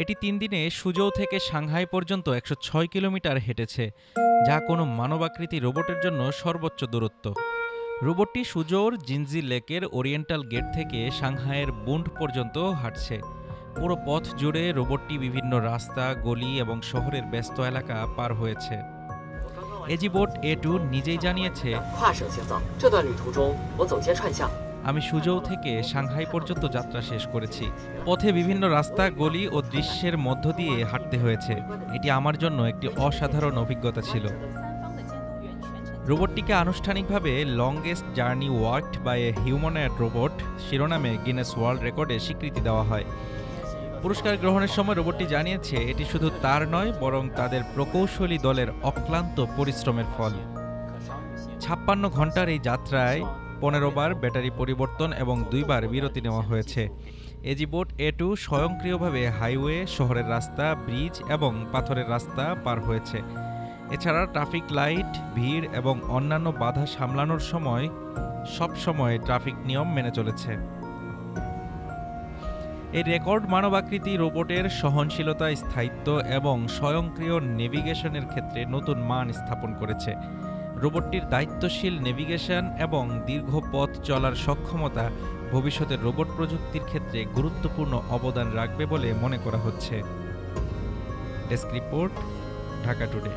এটি ৩ দিনে সুজৌ থেকে সাংহাই পর্যন্ত ১০৬ কিলোমিটার হেঁটেছে, যা কোনো মানবাকৃতি রোবটের জন্য সর্বোচ্চ দূরত্ব। রোবটটি সুজৌর জিনজি লেকের ওরিয়েন্টাল গেট থেকে সাংহাইয়ের বুন্ড পর্যন্ত হাঁটছে। পুরো পথ জুড়ে রোবটটি বিভিন্ন রাস্তা, গলি এবং শহরের ব্যস্ত এলাকা পার হয়েছে। এজিবোট A2 নিজেই জানিয়েছে, আমি সুজৌ থেকে সাংহাই পর্যন্ত যাত্রা শেষ করেছি। পথে বিভিন্ন রাস্তা, গলি ও দৃশ্যের মধ্য দিয়ে হাঁটতে হয়েছে। এটি আমার জন্য একটি অসাধারণ অভিজ্ঞতা ছিল। রোবটটিকে আনুষ্ঠানিকভাবে longest journey walked by a humanoid robot শিরোনামে গিনেস ওয়ার্ল্ড রেকর্ডে স্বীকৃতি দেওয়া হয়। পুরস্কার গ্রহণের সময় রোবটটি জানিয়েছে, এটি শুধু তার নয়, বরং তাদের প্রকৌশলী দলের অক্লান্ত পরিশ্রমের ফল। ৫৬ ঘন্টার এই যাত্রায় ১৫ বার ব্যাটারি পরিবর্তন এবং ২ বার বিরতি নেওয়া হয়েছে। এজিবোট A2 স্বয়ংক্রিয়ভাবে হাইওয়ে, শহরের রাস্তা, ব্রিজ এবং পাথরের রাস্তা পার হয়েছে। এছাড়া ট্রাফিক লাইট, ভিড় এবং অন্যান্য বাধা সামলানোর সময় সবসময় ট্রাফিক নিয়ম মেনে চলেছে। এই রেকর্ড মানবাকৃতি রোবটের সহনশীলতা, স্থায়িত্ব এবং স্বয়ংক্রিয় নেভিগেশনের ক্ষেত্রে নতুন মান স্থাপন করেছে। রোবটটির দায়িত্বশীল নেভিগেশন এবং দীর্ঘ পথ চলার সক্ষমতা ভবিষ্যতের রোবট প্রযুক্তির ক্ষেত্রে গুরুত্বপূর্ণ অবদান রাখবে বলে মনে করা হচ্ছে। Desk report, Dhaka today.